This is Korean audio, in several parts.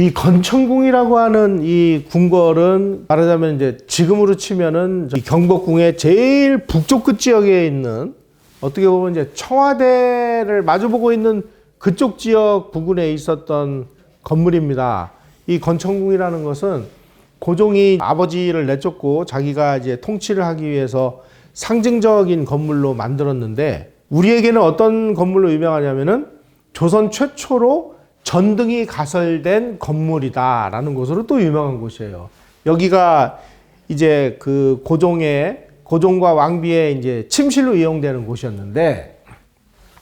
이 건천궁이라고 하는 이 궁궐은 말하자면 이제 지금으로 치면은 이 경복궁의 제일 북쪽 끝 지역에 있는 어떻게 보면 이제 청와대를 마주보고 있는 그쪽 지역 부근에 있었던 건물입니다. 이 건천궁이라는 것은 고종이 아버지를 내쫓고 자기가 이제 통치를 하기 위해서 상징적인 건물로 만들었는데 우리에게는 어떤 건물로 유명하냐면은 조선 최초로 전등이 가설된 건물이다라는 곳으로 또 유명한 곳이에요. 여기가 이제 그 고종과 왕비의 이제 침실로 이용되는 곳이었는데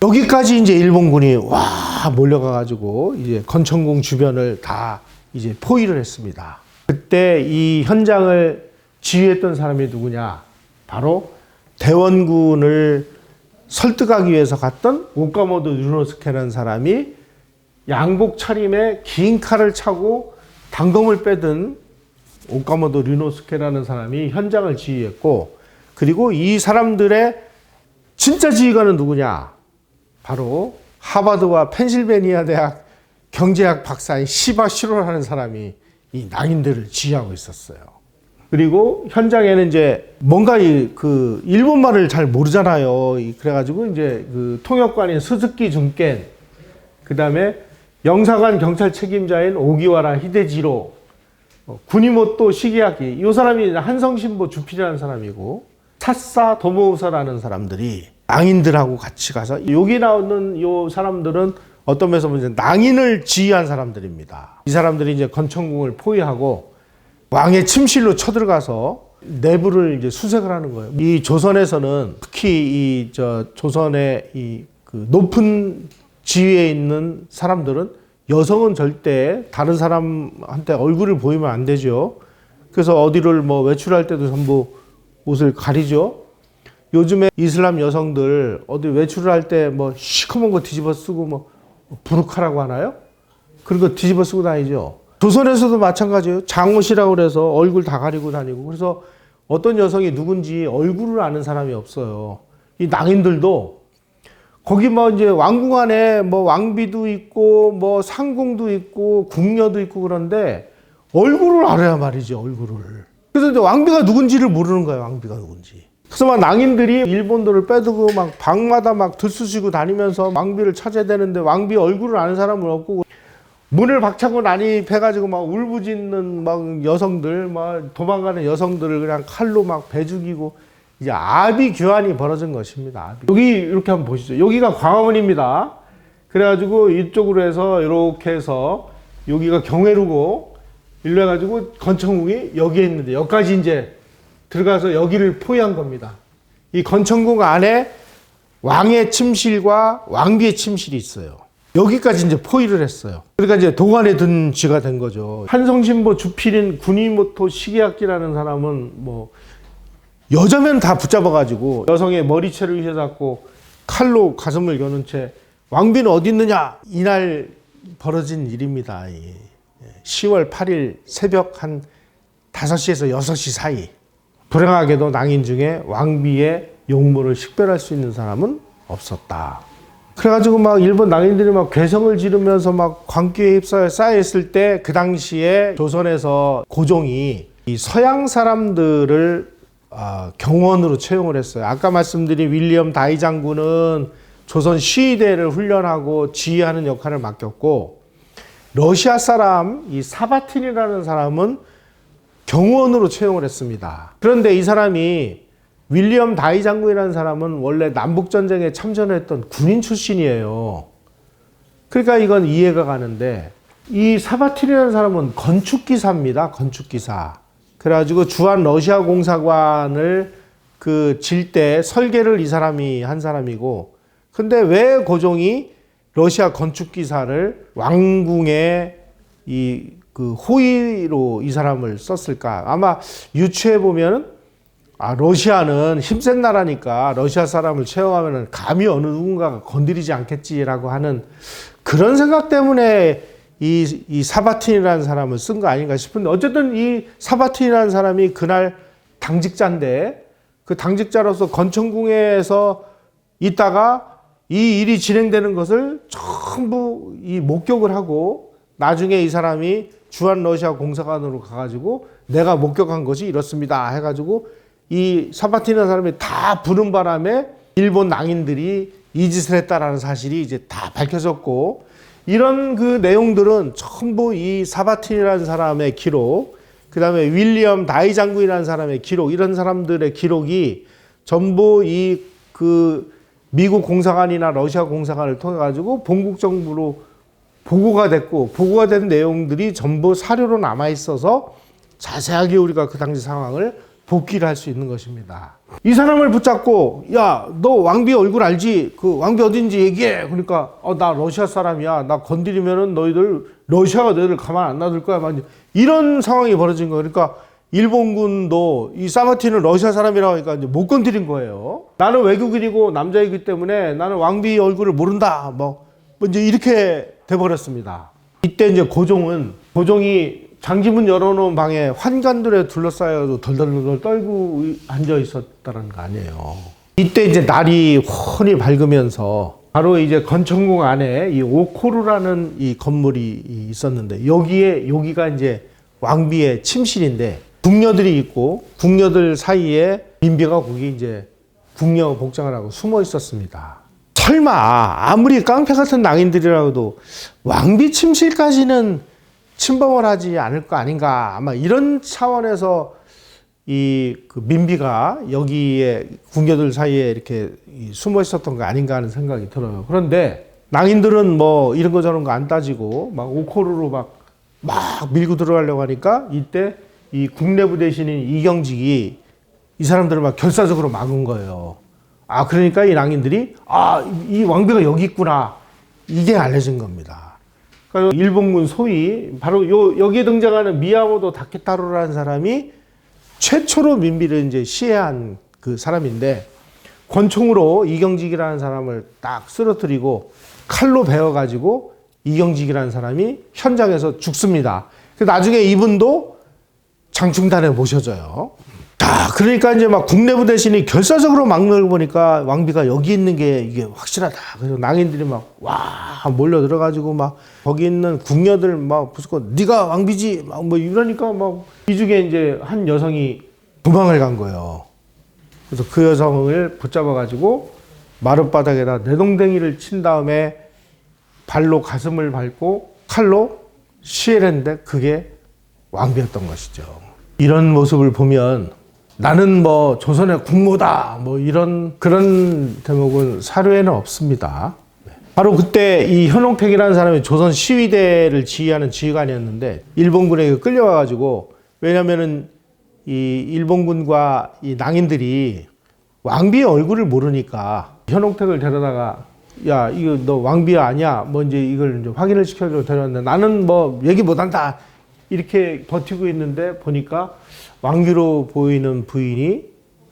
여기까지 이제 일본군이 와 몰려가가지고 이제 건천궁 주변을 다 이제 포위를 했습니다. 그때 이 현장을 지휘했던 사람이 누구냐? 바로 대원군을 설득하기 위해서 갔던 오카모토 류노스케라는 사람이 양복 차림에 긴 칼을 차고 단검을 빼든 오카모토 류노스케라는 사람이 현장을 지휘했고, 그리고 이 사람들의 진짜 지휘관은 누구냐? 바로 하버드와 펜실베니아 대학 경제학 박사인 시바 시로라는 사람이 이 낭인들을 지휘하고 있었어요. 그리고 현장에는 이제 뭔가 그 일본말을 잘 모르잖아요. 그래가지고 이제 그 통역관인 스즈키 중켄, 그 다음에 영사관 경찰 책임자인 오기와라 히데지로, 구니모토 시게야키, 이 사람이 한성신보 주필이라는 사람이고, 사사 도모우사라는 사람들이 낭인들하고 같이 가서, 여기 나오는 이 사람들은 어떤 면에서 보면 낭인을 지휘한 사람들입니다. 이 사람들이 이제 건천궁을 포위하고 왕의 침실로 쳐들어가서 내부를 이제 수색을 하는 거예요. 이 조선에서는 특히 조선의 그 높은 지위에 있는 사람들은 여성은 절대 다른 사람한테 얼굴을 보이면 안 되죠. 그래서 어디를 뭐 외출할 때도 전부 옷을 가리죠. 요즘에 이슬람 여성들 어디 외출을 할 때 뭐 시커먼 거 뒤집어 쓰고 뭐 부르카라고 하나요? 그런 거 뒤집어 쓰고 다니죠. 조선에서도 마찬가지예요. 장옷이라고 그래서 얼굴 다 가리고 다니고, 그래서 어떤 여성이 누군지 얼굴을 아는 사람이 없어요. 이 낭인들도 거기 뭐 이제 왕궁 안에 뭐 왕비도 있고 뭐 상궁도 있고 궁녀도 있고 그런데 얼굴을 알아야 말이죠, 얼굴을. 그래서 이제 왕비가 누군지를 모르는 거예요, 왕비가 누군지. 그래서 막 낭인들이 일본들을 빼두고 막 방마다 막 들쑤시고 다니면서 왕비를 찾아야 되는데 왕비 얼굴을 아는 사람은 없고, 문을 박차고 난입해가지고 막 울부짖는 막 여성들, 막 도망가는 여성들을 그냥 칼로 막 배 죽이고, 이제 아비규환이 벌어진 것입니다. 여기 이렇게 한번 보시죠. 여기가 광화문입니다. 그래가지고 이쪽으로 해서 이렇게 해서 여기가 경회루고 일로 해가지고 건천궁이 여기에 있는데 여기까지 이제 들어가서 여기를 포위한 겁니다. 이 건천궁 안에 왕의 침실과 왕비의 침실이 있어요. 여기까지 이제 포위를 했어요. 그러니까 이제 도관에 든 쥐가 된 거죠. 한성신보 주필인 구니모토 시게야키라는 사람은 뭐 여자면 다 붙잡아가지고 여성의 머리채를 휘어잡고 칼로 가슴을 겨눈 채 왕비는 어디 있느냐? 이날 벌어진 일입니다. 10월 8일 새벽 한 5시에서 6시 사이. 불행하게도 낭인 중에 왕비의 용모를 식별할 수 있는 사람은 없었다. 그래가지고 막 일본 낭인들이 막 괴성을 지르면서 막 광기에 휩싸여 쌓여있을 때 그 당시에 조선에서 고종이 이 서양 사람들을 경원으로 채용을 했어요. 아까 말씀드린 윌리엄 다이 장군은 조선 시위대를 훈련하고 지휘하는 역할을 맡겼고, 러시아 사람 이 사바틴이라는 사람은 경원으로 채용을 했습니다. 그런데 이 사람이 윌리엄 다이 장군이라는 사람은 원래 남북전쟁에 참전했던 군인 출신이에요. 그러니까 이건 이해가 가는데, 이 사바틴이라는 사람은 건축기사입니다. 건축기사. 그래가지고 주한 러시아 공사관을 질 때 설계를 이 사람이 한 사람이고, 근데 왜 고종이 러시아 건축기사를 왕궁의 그 호위로 이 사람을 썼을까? 아마 유추해 보면은 러시아는 힘센 나라니까 러시아 사람을 채용하면은 감히 어느 누군가가 건드리지 않겠지라고 하는 그런 생각 때문에 이 사바틴이라는 사람을 쓴 거 아닌가 싶은데, 어쨌든 이 사바틴이라는 사람이 그날 당직자인데, 그 당직자로서 건천궁에서 있다가 이 일이 진행되는 것을 전부 이 목격을 하고 나중에 이 사람이 주한 러시아 공사관으로 가가지고 내가 목격한 것이 이렇습니다 해가지고 이 사바티나 사람이 다 부른 바람에 일본 낭인들이 이 짓을 했다라는 사실이 이제 다 밝혀졌고, 이런 그 내용들은 전부 이 사바틴이라는 사람의 기록, 그 다음에 윌리엄 다이 장군이라는 사람의 기록, 이런 사람들의 기록이 전부 이 그 미국 공사관이나 러시아 공사관을 통해 가지고 본국 정부로 보고가 됐고, 보고가 된 내용들이 전부 사료로 남아 있어서 자세하게 우리가 그 당시 상황을 복기를 할 수 있는 것입니다. 이 사람을 붙잡고, 야, 너 왕비 얼굴 알지? 그 왕비 어딘지 얘기해. 그러니까 나 러시아 사람이야. 나 건드리면은 너희들 러시아가 너희들 가만 안 놔둘 거야. 막 이런 상황이 벌어진 거예요. 그러니까 일본군도 이 사바틴은 러시아 사람이라고 하니까 이제 못 건드린 거예요. 나는 외국인이고 남자이기 때문에 나는 왕비 얼굴을 모른다. 뭐 이제 이렇게 돼버렸습니다. 이때 이제 고종이 장지문 열어놓은 방에 환관들에 둘러싸여도 덜덜덜 떨고 앉아 있었다는 거 아니에요. 이때 이제 날이 훤히 밝으면서 바로 이제 건천궁 안에 이 오코루라는 이 건물이 있었는데, 여기가 이제 왕비의 침실인데 궁녀들이 있고 궁녀들 사이에 민비가 거기 이제 궁녀 복장을 하고 숨어 있었습니다. 설마 아무리 깡패 같은 낭인들이라도 왕비 침실까지는 침범을 하지 않을 거 아닌가, 아마 이런 차원에서 그 민비가 여기에 궁녀들 사이에 이렇게 숨어 있었던 거 아닌가 하는 생각이 들어요. 그런데 낭인들은 뭐 이런 거 저런 거 안 따지고 막 오코루로 막 밀고 들어가려고 하니까 이때 이 국내부 대신인 이경직이 이 사람들을 막 결사적으로 막은 거예요. 그러니까 이 낭인들이 이 왕비가 여기 있구나, 이게 알려진 겁니다. 그러니까 일본군 소위 바로 여기에 등장하는 미야모토 다케타로라는 사람이 최초로 민비를 이제 시해한 그 사람인데, 권총으로 이경직이라는 사람을 딱 쓰러뜨리고 칼로 베어가지고 이경직이라는 사람이 현장에서 죽습니다. 나중에 이분도 장충단에 모셔져요. 그러니까 이제 막 국내부 대신이 결사적으로 막는 걸 보니까 왕비가 여기 있는 게 이게 확실하다. 그래서 낭인들이 막 몰려 들어가지고 막 거기 있는 궁녀들 막 부수고 네가 왕비지 막 뭐 이러니까 막 이 중에 이제 한 여성이 도망을 간 거예요. 그래서 그 여성을 붙잡아 가지고 마룻바닥에다 내동댕이를 친 다음에 발로 가슴을 밟고 칼로 시해를 했는데 그게 왕비였던 것이죠. 이런 모습을 보면 나는 뭐 조선의 국모다 뭐 그런 대목은 사료에는 없습니다. 바로 그때 이 현홍택이라는 사람이 조선 시위대를 지휘하는 지휘관이었는데 일본군에게 끌려와가지고, 왜냐면은 이 일본군과 이 낭인들이 왕비의 얼굴을 모르니까 현홍택을 데려다가 야, 이거 너 왕비야 아니야? 뭐 이제 이걸 이제 확인을 시켜주고 데려왔는데 나는 뭐 얘기 못한다. 이렇게 버티고 있는데 보니까 왕비로 보이는 부인이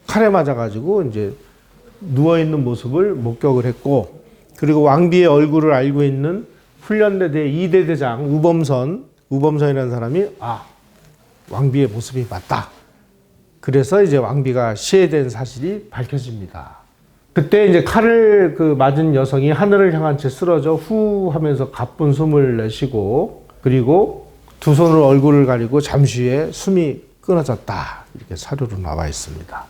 칼에 맞아가지고 이제 누워있는 모습을 목격을 했고, 그리고 왕비의 얼굴을 알고 있는 훈련대대 2대 대장 우범선이라는 사람이 왕비의 모습이 맞다. 그래서 이제 왕비가 시해된 사실이 밝혀집니다. 그때 이제 칼을 맞은 여성이 하늘을 향한 채 쓰러져 후 하면서 가쁜 숨을 내쉬고, 그리고 두 손으로 얼굴을 가리고 잠시 후에 숨이 끊어졌다. 이렇게 사료로 나와 있습니다.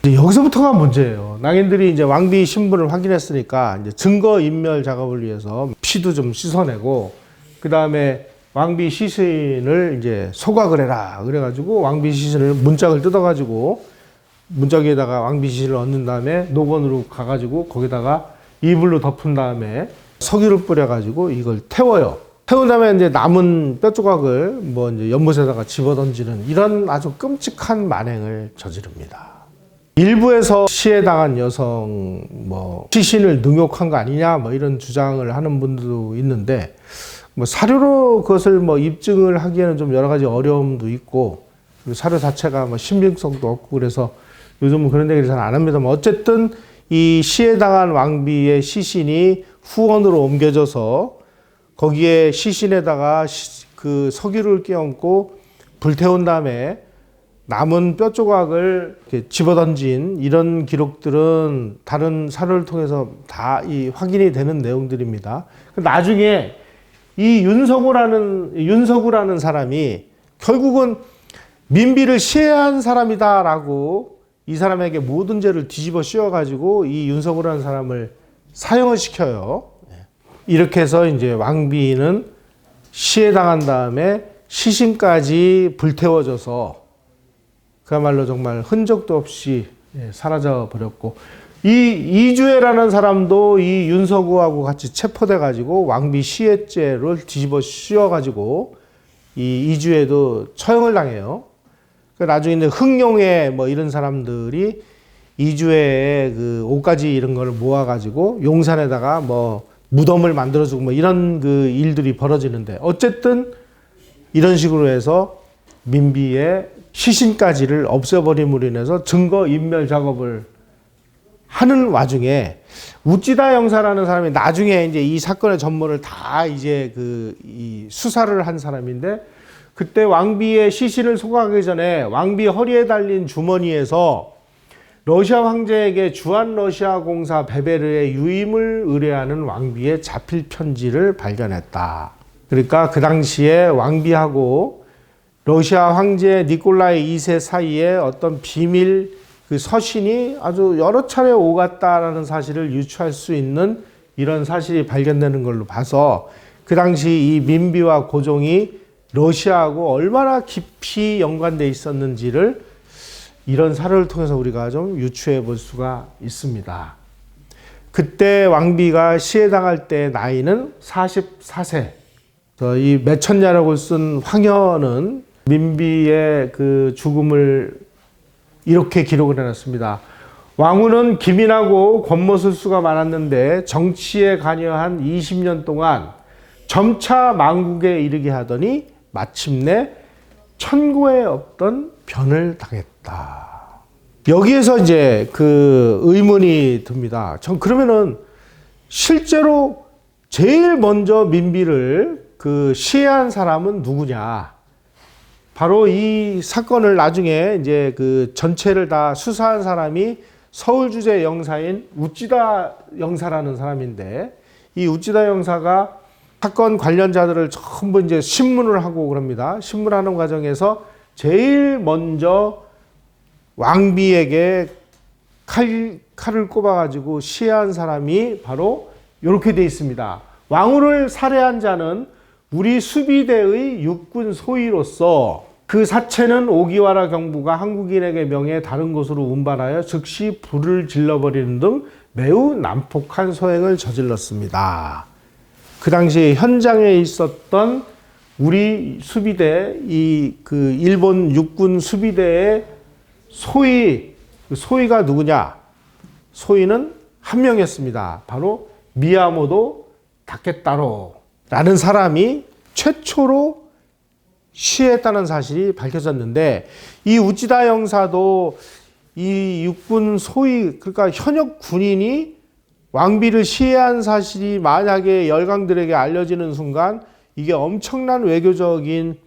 이제 여기서부터가 문제예요. 낭인들이 이제 왕비 신분을 확인했으니까 이제 증거 인멸 작업을 위해서 피도 좀 씻어내고, 그 다음에 왕비 시신을 이제 소각을 해라. 그래가지고 왕비 시신을 문짝을 뜯어가지고 문짝에다가 왕비 시신을 얹는 다음에 녹원으로 가가지고 거기다가 이불로 덮은 다음에 석유를 뿌려가지고 이걸 태워요. 태운 다음에 이제 남은 뼈 조각을 뭐 이제 연못에다가 집어던지는 이런 아주 끔찍한 만행을 저지릅니다. 일부에서 시해당한 여성 시신을 능욕한 거 아니냐 이런 주장을 하는 분들도 있는데, 사료로 그것을 입증을 하기에는 좀 여러 가지 어려움도 있고, 사료 자체가 신빙성도 없고 그래서 요즘은 그런 얘기를 잘 안 합니다만, 어쨌든 이 시해당한 왕비의 시신이 후원으로 옮겨져서 거기에 시신에다가 그 석유를 끼얹고 불태운 다음에 남은 뼈 조각을 이렇게 집어던진 이런 기록들은 다른 사료를 통해서 다 확인이 되는 내용들입니다. 나중에 이 윤석우라는 사람이 결국은 민비를 시해한 사람이다라고 이 사람에게 모든 죄를 뒤집어 씌워가지고 이 윤석우라는 사람을 사형을 시켜요. 이렇게 해서 이제 왕비는 시해당한 다음에 시신까지 불태워져서 그야말로 정말 흔적도 없이 사라져 버렸고, 이 이주애라는 사람도 이 윤석우하고 같이 체포돼 가지고 왕비 시해죄를 뒤집어 씌워 가지고 이 이주애도 처형을 당해요. 나중에 이제 흥룡회 뭐 이런 사람들이 이주애의 그 옷가지 이런 걸 모아 가지고 용산에다가 뭐 무덤을 만들어주고 뭐 이런 그 일들이 벌어지는데, 어쨌든 이런 식으로 해서 민비의 시신까지를 없애버림으로 인해서 증거 인멸 작업을 하는 와중에 우찌다 영사라는 사람이 나중에 이제 이 사건의 전모를 다 이제 이 수사를 한 사람인데, 그때 왕비의 시신을 소각하기 전에 왕비 허리에 달린 주머니에서 러시아 황제에게 주한 러시아 공사 베베르의 유임을 의뢰하는 왕비의 자필 편지를 발견했다. 그러니까 그 당시에 왕비하고 러시아 황제 니콜라이 2세 사이에 어떤 비밀 그 서신이 아주 여러 차례 오갔다라는 사실을 유추할 수 있는 이런 사실이 발견되는 걸로 봐서 그 당시 이 민비와 고종이 러시아하고 얼마나 깊이 연관되어 있었는지를 이런 사료를 통해서 우리가 좀 유추해 볼 수가 있습니다. 그때 왕비가 시해당할 때 나이는 44세. 이 매천야력을 쓴 황현은 민비의 그 죽음을 이렇게 기록을 해놨습니다. 왕후는 기민하고 권모술수가 많았는데 정치에 관여한 20년 동안 점차 망국에 이르게 하더니 마침내 천고에 없던 변을 당했다. 여기에서 이제 그 의문이 듭니다. 전 그러면은 실제로 제일 먼저 민비를 그 시해한 사람은 누구냐? 바로 이 사건을 나중에 이제 그 전체를 다 수사한 사람이 서울주재 영사인 우찌다 영사라는 사람인데, 이 우찌다 영사가 사건 관련자들을 전부 이제 신문을 하고 그럽니다. 신문하는 과정에서 제일 먼저 왕비에게 칼을 꼽아가지고 시해한 사람이 바로 이렇게 돼 있습니다. 왕후를 살해한 자는 우리 수비대의 육군 소위로서 그 사체는 오기와라 경부가 한국인에게 명해 다른 곳으로 운반하여 즉시 불을 질러버리는 등 매우 난폭한 소행을 저질렀습니다. 그 당시 현장에 있었던 우리 수비대, 그 일본 육군 수비대의 소위, 그 소위가 누구냐? 소위는 한 명이었습니다. 바로 미야모토 다케타로라는 사람이 최초로 시해했다는 사실이 밝혀졌는데, 이 우찌다 영사도 이 육군 소위, 그러니까 현역 군인이 왕비를 시해한 사실이 만약에 열강들에게 알려지는 순간 이게 엄청난 외교적인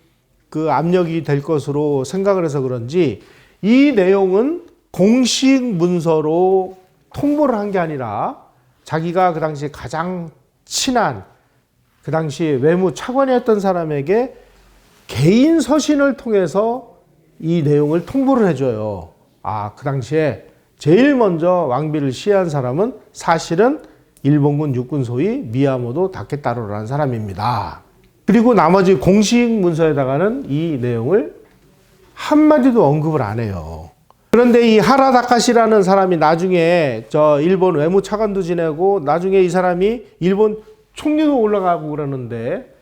그 압력이 될 것으로 생각을 해서 그런지 이 내용은 공식 문서로 통보를 한 게 아니라 자기가 그 당시에 가장 친한 그 당시 외무 차관이었던 사람에게 개인 서신을 통해서 이 내용을 통보를 해줘요. 아, 그 당시에 제일 먼저 왕비를 시해한 사람은 사실은 일본군 육군 소위 미야모토 다케타로라는 사람입니다. 그리고 나머지 공식 문서에다가는 이 내용을 한마디도 언급을 안 해요. 그런데 이 하라 다카시라는 사람이 나중에 저 일본 외무 차관도 지내고 나중에 이 사람이 일본 총리도 올라가고 그러는데,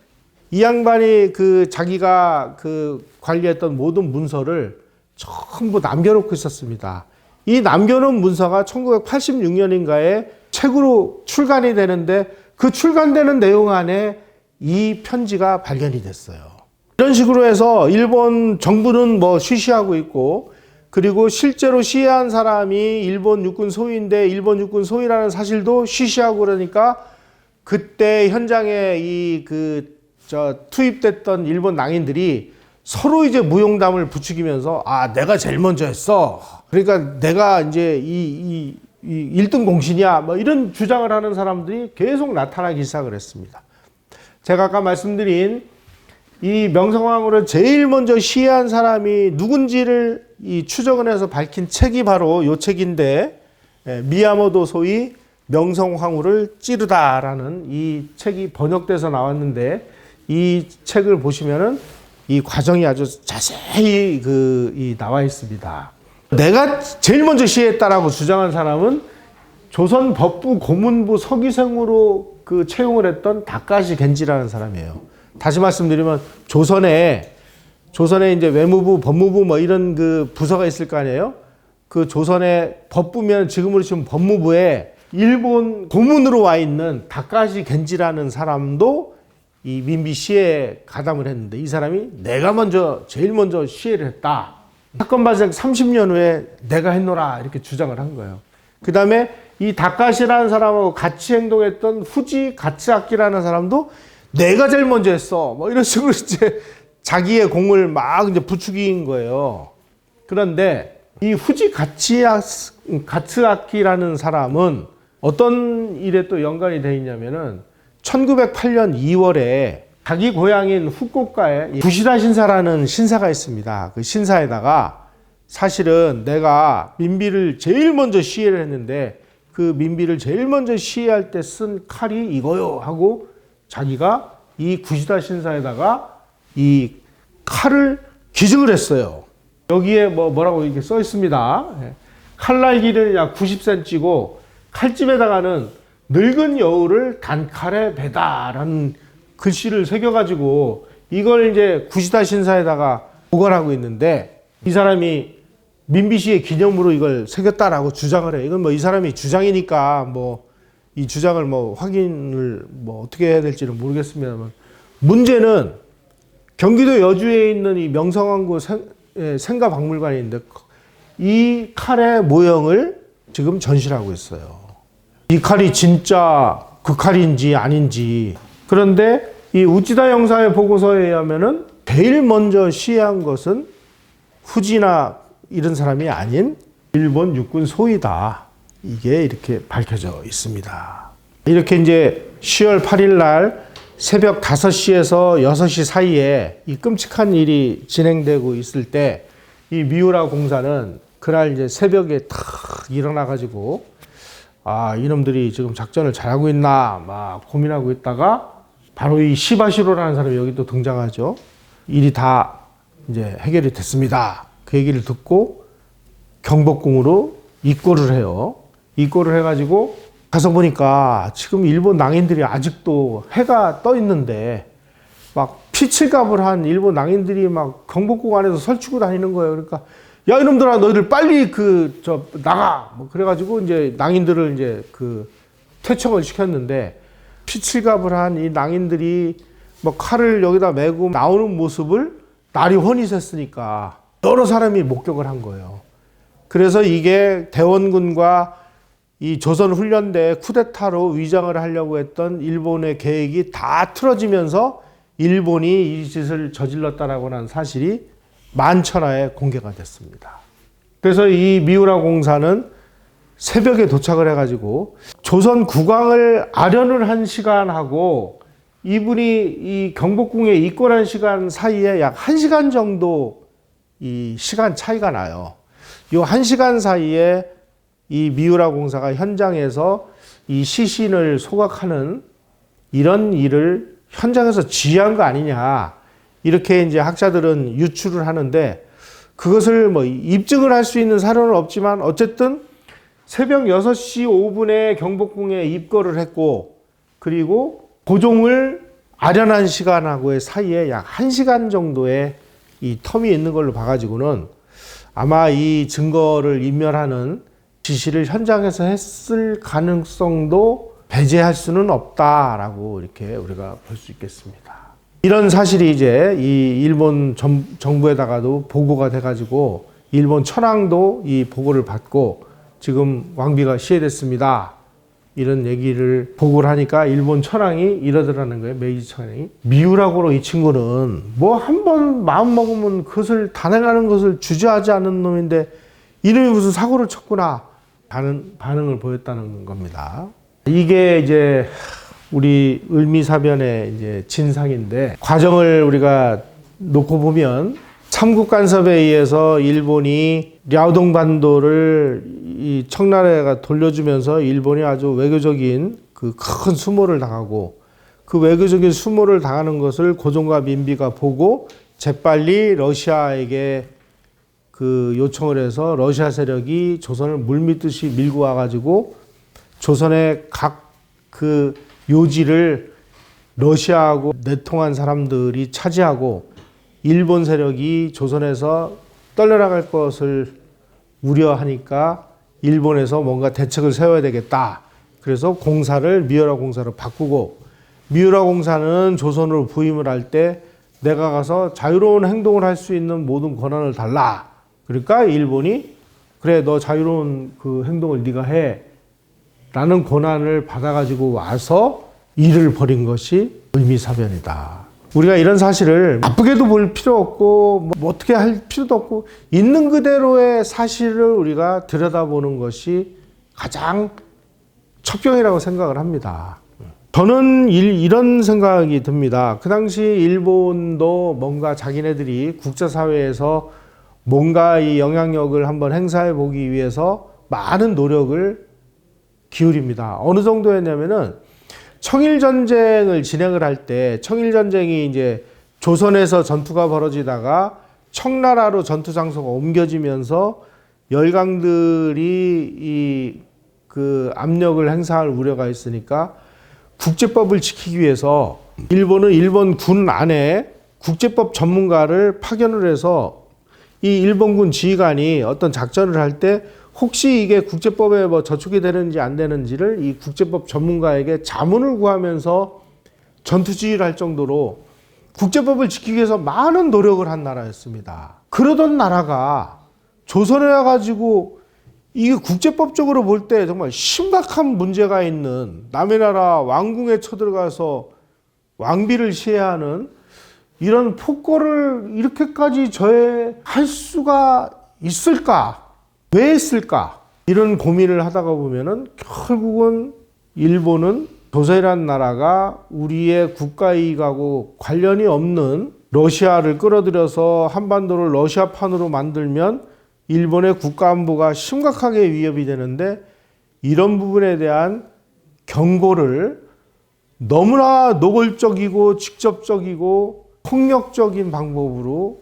이 양반이 그 자기가 그 관리했던 모든 문서를 전부 남겨놓고 있었습니다. 이 남겨놓은 문서가 1986년인가에 책으로 출간이 되는데 그 출간되는 내용 안에 이 편지가 발견이 됐어요. 이런 식으로 해서 일본 정부는 뭐 쉬쉬하고 있고, 그리고 실제로 시해한 사람이 일본 육군 소위인데 일본 육군 소위라는 사실도 쉬쉬하고 그러니까 그때 현장에 투입됐던 일본 낭인들이 서로 이제 무용담을 부추기면서 아, 내가 제일 먼저 했어. 그러니까 내가 이제 이 1등 공신이야. 뭐 이런 주장을 하는 사람들이 계속 나타나기 시작을 했습니다. 제가 아까 말씀드린 이 명성황후를 제일 먼저 시해한 사람이 누군지를 이 추적을 해서 밝힌 책이 바로 이 책인데, 미야모도 소위 명성황후를 찌르다라는 이 책이 번역돼서 나왔는데, 이 책을 보시면은 이 과정이 아주 자세히 이 나와 있습니다. 내가 제일 먼저 시해했다라고 주장한 사람은 조선 법부 고문부 서기생으로 채용을 했던 다카시 겐지라는 사람이에요. 다시 말씀드리면 조선에 이제 외무부, 법무부 뭐 이런 부서가 있을 거 아니에요? 조선의 법부면 지금으로 치면 법무부에 일본 고문으로 와 있는 다카시 겐지라는 사람도 이 민비 시해에 가담을 했는데, 이 사람이 내가 제일 먼저 시해를 했다. 사건 발생 30년 후에 내가 했노라 이렇게 주장을 한 거예요. 그 다음에 이 다카시라는 사람하고 같이 행동했던 후지 가츠아키라는 사람도 내가 제일 먼저 했어. 뭐 이런 식으로 이제 자기의 공을 막 이제 부추긴 거예요. 그런데 이 후지 가츠아키라는 사람은 어떤 일에 또 연관이 되어 있냐면은 1908년 2월에 자기 고향인 후쿠오카에 구시다 신사라는 신사가 있습니다. 그 신사에다가 사실은 내가 민비를 제일 먼저 시해를 했는데 그 민비를 제일 먼저 시해할 때 쓴 칼이 이거요 하고 자기가 이 구시다 신사에다가 이 칼을 기증을 했어요. 여기에 뭐라고 이렇게 써 있습니다. 칼날 길이는 약 90cm고 칼집에다가는 늙은 여우를 단칼에 베다라는 글씨를 새겨가지고 이걸 이제 구시다 신사에다가 보관하고 있는데, 이 사람이 민비시의 기념으로 이걸 새겼다라고 주장을 해요. 이건 이 사람이 주장이니까 이 주장을 확인을 어떻게 해야 될지는 모르겠습니다만, 문제는 경기도 여주에 있는 이 명성황후 생가박물관이 있는데 이 칼의 모형을 지금 전시를 하고 있어요. 이 칼이 진짜 그 칼인지 아닌지. 그런데 이 우찌다 형사의 보고서에 의하면은 제일 먼저 시해한 것은 후지나 이런 사람이 아닌 일본 육군 소위다. 이게 이렇게 밝혀져 있습니다. 이렇게 이제 10월 8일 날 새벽 5시에서 6시 사이에 이 끔찍한 일이 진행되고 있을 때 이 미우라 공사는 그날 이제 새벽에 탁 일어나가지고 이놈들이 지금 작전을 잘하고 있나 막 고민하고 있다가 바로 이 시바시로라는 사람이 여기 또 등장하죠. 일이 다 이제 해결이 됐습니다. 그 얘기를 듣고 경복궁으로 입고를 해요. 입고를 해가지고 가서 보니까 지금 일본 낭인들이 아직도 해가 떠 있는데 막 피칠갑을 한 일본 낭인들이 막 경복궁 안에서 설치고 다니는 거예요. 그러니까 야 이놈들아 너희들 빨리 나가 그래가지고 이제 낭인들을 이제 퇴청을 시켰는데, 피칠갑을 한 이 낭인들이 칼을 여기다 메고 나오는 모습을 날이 훤히 샜으니까 여러 사람이 목격을 한 거예요. 그래서 이게 대원군과 이 조선훈련대 쿠데타로 위장을 하려고 했던 일본의 계획이 다 틀어지면서 일본이 이 짓을 저질렀다라고 하는 사실이 만천하에 공개가 됐습니다. 그래서 이 미우라 공사는 새벽에 도착을 해가지고 조선 국왕을 아련을 한 시간하고 이분이 이 경복궁에 입고한 시간 사이에 약 1시간 정도 이 시간 차이가 나요. 이 1시간 사이에 이 미우라 공사가 현장에서 이 시신을 소각하는 이런 일을 현장에서 지휘한 거 아니냐, 이렇게 이제 학자들은 유추를 하는데, 그것을 입증을 할 수 있는 사료는 없지만 어쨌든 새벽 6시 5분에 경복궁에 입거를 했고, 그리고 고종을 아련한 시간하고의 사이에 약 1시간 정도의 이 텀이 있는 걸로 봐가지고는 아마 이 증거를 인멸하는 지시를 현장에서 했을 가능성도 배제할 수는 없다라고 이렇게 우리가 볼 수 있겠습니다. 이런 사실이 이제 이 일본 정부에다가도 보고가 돼가지고 일본 천황도 이 보고를 받고 지금 왕비가 시해됐습니다. 이런 얘기를 보고를 하니까 일본 천황이 이러더라는 거예요. 메이지 천황이. 미우라고로 이 친구는 한 번 마음 먹으면 그것을 단행하는 것을 주저하지 않는 놈인데 이놈이 무슨 사고를 쳤구나. 반응을 보였다는 겁니다. 이게 이제 우리 을미사변의 이제 진상인데, 과정을 우리가 놓고 보면 삼국 간섭에 의해서 일본이 랴오동반도를 이 청나라가 돌려주면서 일본이 아주 외교적인 그 큰 수모를 당하고, 그 외교적인 수모를 당하는 것을 고종과 민비가 보고 재빨리 러시아에게 그 요청을 해서 러시아 세력이 조선을 물밀듯이 밀고 와가지고 조선의 각 그 요지를 러시아하고 내통한 사람들이 차지하고 일본 세력이 조선에서 떨려나갈 것을 우려하니까 일본에서 뭔가 대책을 세워야 되겠다. 그래서 공사를 미우라 공사로 바꾸고, 미우라 공사는 조선으로 부임을 할 때 내가 가서 자유로운 행동을 할 수 있는 모든 권한을 달라. 그러니까 일본이 그래, 너 자유로운 그 행동을 네가 해 라는 권한을 받아가지고 와서 일을 벌인 것이 을미사변이다. 우리가 이런 사실을 나쁘게도 볼 필요 없고 뭐 어떻게 할 필요도 없고, 있는 그대로의 사실을 우리가 들여다보는 것이 가장 첩경이라고 생각을 합니다. 저는 이런 생각이 듭니다. 그 당시 일본도 뭔가 자기네들이 국제사회에서 뭔가 이 영향력을 한번 행사해 보기 위해서 많은 노력을 기울입니다. 어느 정도였냐면은 청일전쟁을 진행을 할 때, 청일전쟁이 이제 조선에서 전투가 벌어지다가 청나라로 전투 장소가 옮겨지면서 열강들이 이 그 압력을 행사할 우려가 있으니까 국제법을 지키기 위해서 일본은 일본 군 안에 국제법 전문가를 파견을 해서 이 일본군 지휘관이 어떤 작전을 할 때 혹시 이게 국제법에 뭐 저촉이 되는지 안 되는지를 이 국제법 전문가에게 자문을 구하면서 전투 지휘를 할 정도로 국제법을 지키기 위해서 많은 노력을 한 나라였습니다. 그러던 나라가 조선에 와가지고 이게 국제법적으로 볼 때 정말 심각한 문제가 있는, 남의 나라 왕궁에 쳐들어가서 왕비를 시해하는 이런 폭거를 이렇게까지 저해할 수가 있을까? 왜 했을까? 이런 고민을 하다가 보면은 결국은 일본은 조선이라는 나라가 우리의 국가이익하고 관련이 없는 러시아를 끌어들여서 한반도를 러시아판으로 만들면 일본의 국가안보가 심각하게 위협이 되는데, 이런 부분에 대한 경고를 너무나 노골적이고 직접적이고 폭력적인 방법으로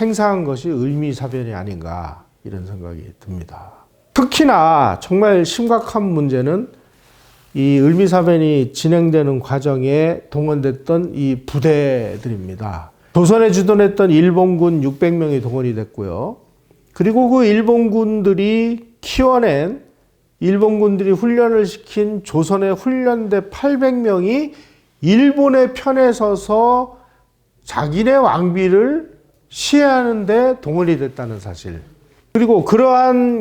행사한 것이 을미사변이 아닌가, 이런 생각이 듭니다. 특히나 정말 심각한 문제는 이 을미사변이 진행되는 과정에 동원됐던 이 부대들입니다. 조선에 주둔했던 일본군 600명이 동원이 됐고요. 그리고 그 일본군들이 키워낸, 일본군들이 훈련을 시킨 조선의 훈련대 800명이 일본의 편에 서서 자기네 왕비를 시해하는데 동원이 됐다는 사실. 그리고 그러한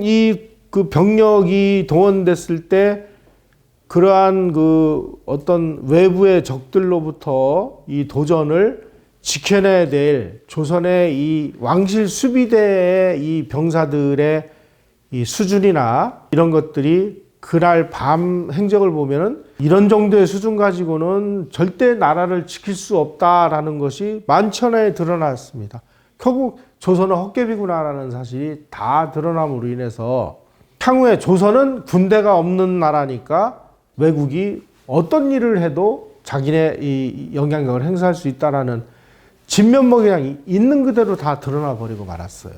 그 병력이 동원됐을 때 그러한 그 어떤 외부의 적들로부터 이 도전을 지켜내야 될 조선의 이 왕실 수비대의 이 병사들의 이 수준이나 이런 것들이 그날 밤 행적을 보면은 이런 정도의 수준 가지고는 절대 나라를 지킬 수 없다라는 것이 만천하에 드러났습니다. 결국 조선은 헛개비구나라는 사실이 다 드러남으로 인해서 향후에 조선은 군대가 없는 나라니까 외국이 어떤 일을 해도 자기네 이 영향력을 행사할 수 있다라는 진면목이 그냥 있는 그대로 다 드러나 버리고 말았어요.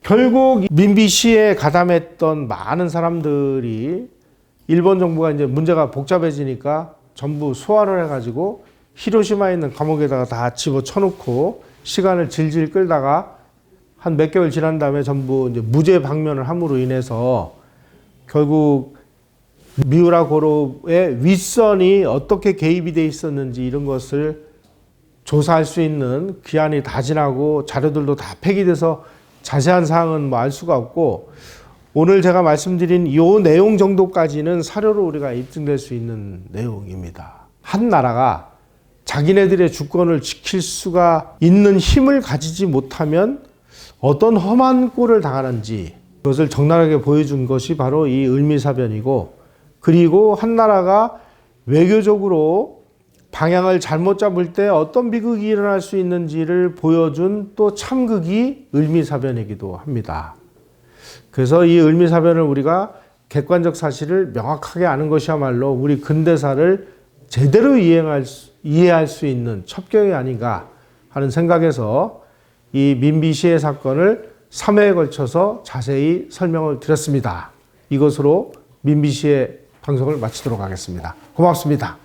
결국 민비 시에 가담했던 많은 사람들이 일본 정부가 이제 문제가 복잡해지니까 전부 소환을 해가지고 히로시마에 있는 감옥에다가 다 집어쳐놓고 시간을 질질 끌다가 한 몇 개월 지난 다음에 전부 이제 무죄 방면을 함으로 인해서 결국 미우라 고로의 윗선이 어떻게 개입이 돼 있었는지 이런 것을 조사할 수 있는 기한이 다 지나고 자료들도 다 폐기돼서 자세한 사항은 뭐 알 수가 없고, 오늘 제가 말씀드린 이 내용 정도까지는 사료로 우리가 입증될 수 있는 내용입니다. 한 나라가 자기네들의 주권을 지킬 수가 있는 힘을 가지지 못하면 어떤 험한 꼴을 당하는지 그것을 적나라하게 보여준 것이 바로 이 을미사변이고, 그리고 한 나라가 외교적으로 방향을 잘못 잡을 때 어떤 비극이 일어날 수 있는지를 보여준 또 참극이 을미사변이기도 합니다. 그래서 이 을미사변을 우리가 객관적 사실을 명확하게 아는 것이야말로 우리 근대사를 제대로 이해할 수 있는 첩경이 아닌가 하는 생각에서 이 민비시해 사건을 3회에 걸쳐서 자세히 설명을 드렸습니다. 이것으로 민비시해 방송을 마치도록 하겠습니다. 고맙습니다.